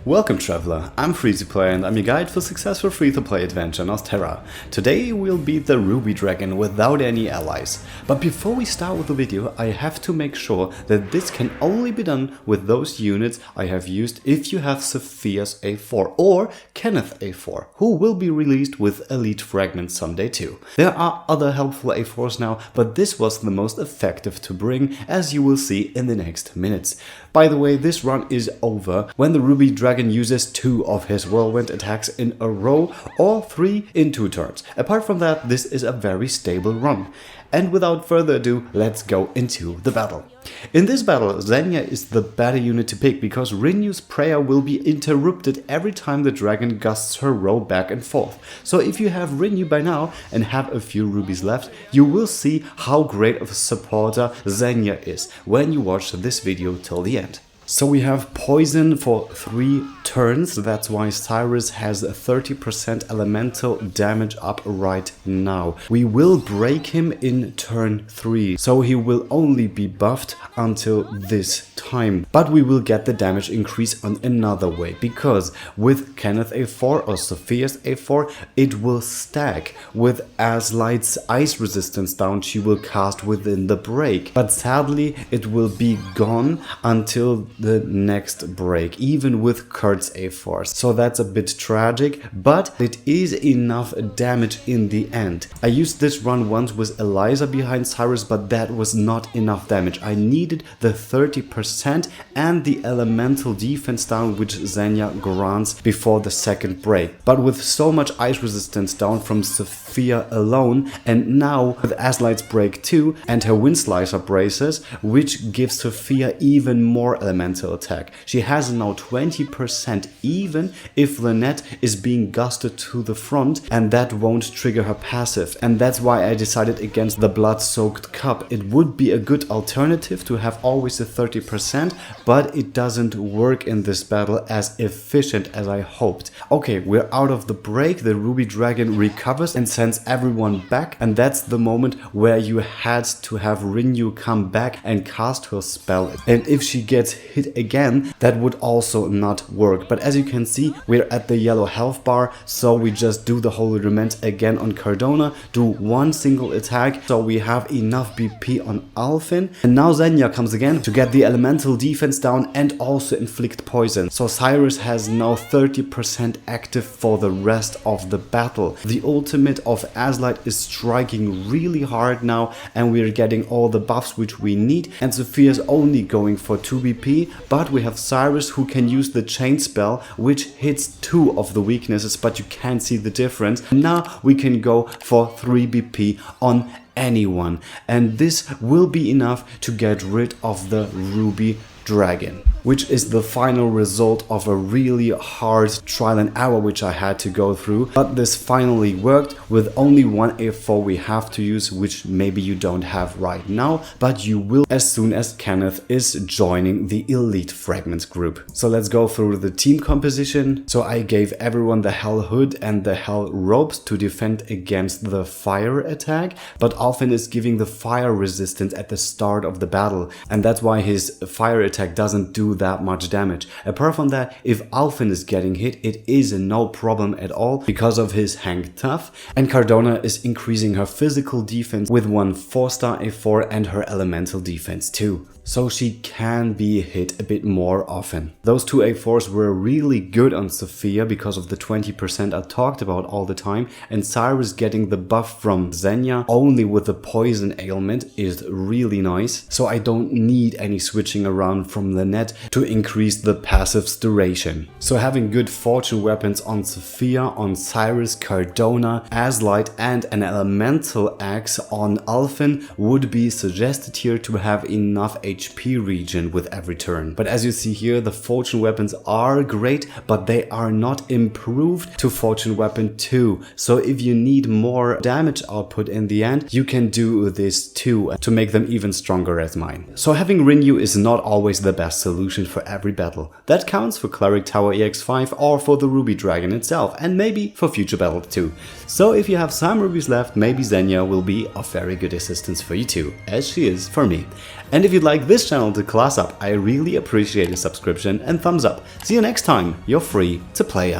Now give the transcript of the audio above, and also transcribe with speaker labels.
Speaker 1: Welcome traveler, I'm Free2Play and I'm your guide for successful free-to-play adventure in Ostera. Today we'll beat the Ruby Dragon without any allies. But before we start with the video, I have to make sure that this can only be done with those units I have used if you have Sophia's A4 or KENNETH A4, who will be released with elite fragments someday too. There are other helpful A4s now, but this was the most effective to bring, as you will see in the next minutes. By the way, this run is over when the Ruby Dragon uses 2 of his whirlwind attacks in a row or 3 in 2 turns. Apart from that, this is a very stable run. And without further ado, let's go into the battle. In this battle, Zenia is the better unit to pick because Rinyu's prayer will be interrupted every time the dragon gusts her row back and forth. So if you have Rinyu by now and have a few rubies left, you will see how great of a supporter Zenia is when you watch this video till the end. So we have poison for 3 turns, that's why Cyrus has 30% elemental damage up right now. We will break him in turn 3, so he will only be buffed until this time. But we will get the damage increase on another way, because with KENNETH A4 or Sophia's A4, it will stack. With Aslight's ice resistance down, she will cast within the break. But sadly, it will be gone until the next break, even with Kurt's A4. So that's a bit tragic, but it is enough damage in the end. I used this run once with Eliza behind Cyrus, but that was not enough damage. I needed the 30% and the elemental defense down, which Zenia grants before the second break. But with so much ice resistance down from Sophia alone, and now with Aslight's break 2 and her wind slicer braces, which gives Sophia even more elemental attack. She has now 20% even if Lynette is being gusted to the front, and that won't trigger her passive. And that's why I decided against the blood-soaked cup. It would be a good alternative to have always a 30%, but it doesn't work in this battle as efficient as I hoped. Okay, we're out of the break. The Ruby Dragon recovers and sends everyone back, and that's the moment where you had to have Rinyu come back and cast her spell. And if she gets hit again, that would also not work. But as you can see, we're at the yellow health bar, so we just do the Holy Lament again on Cardona, do 1 single attack, so we have enough BP on Alfin. And now Zenia comes again to get the elemental defense down and also inflict poison. So Cyrus has now 30% active for the rest of the battle. The ultimate of Aslight is striking really hard now, and we're getting all the buffs which we need, and Sophia's only going for 2 BP, but we have Cyrus who can use the chain spell, which hits 2 of the weaknesses, but you can't see the difference. Now we can go for 3 BP on anyone, and this will be enough to get rid of the Ruby Dragon, which is the final result of a really hard trial and error which I had to go through. But this finally worked with only 1 A4 we have to use, which maybe you don't have right now, but you will as soon as KENNETH is joining the elite fragments group. So let's go through the team composition. So I gave everyone the Hell Hood and the Hell Ropes to defend against the fire attack, but Alfin is giving the fire resistance at the start of the battle, and that's why his fire attack doesn't do that much damage. Apart from that, if Alfin is getting hit, it is no problem at all because of his Hang Tough, and Cardona is increasing her physical defense with 1 4-star A4 and her elemental defense too, so she can be hit a bit more often. Those 2 A4s were really good on Sophia because of the 20% I talked about all the time, and Cyrus getting the buff from Zenia only with the poison ailment is really nice, so I don't need any switching around from Lynette to increase the passive's duration. So having good fortune weapons on Sophia, on Cyrus, Cardona, Aslight and an elemental axe on Alfin would be suggested here to have enough HP regen with every turn. But as you see here, the fortune weapons are great, but they are not improved to fortune weapon 2. So if you need more damage output in the end, you can do this too to make them even stronger as mine. So having Rinyu is not always the best solution for every battle. That counts for Cleric Tower EX5 or for the Ruby Dragon itself, and maybe for future battles too. So if you have some rubies left, maybe Zenia will be of very good assistance for you too, as she is for me. And if you'd like like this channel to class up, I really appreciate a subscription and thumbs up. See you next time, you're free to play.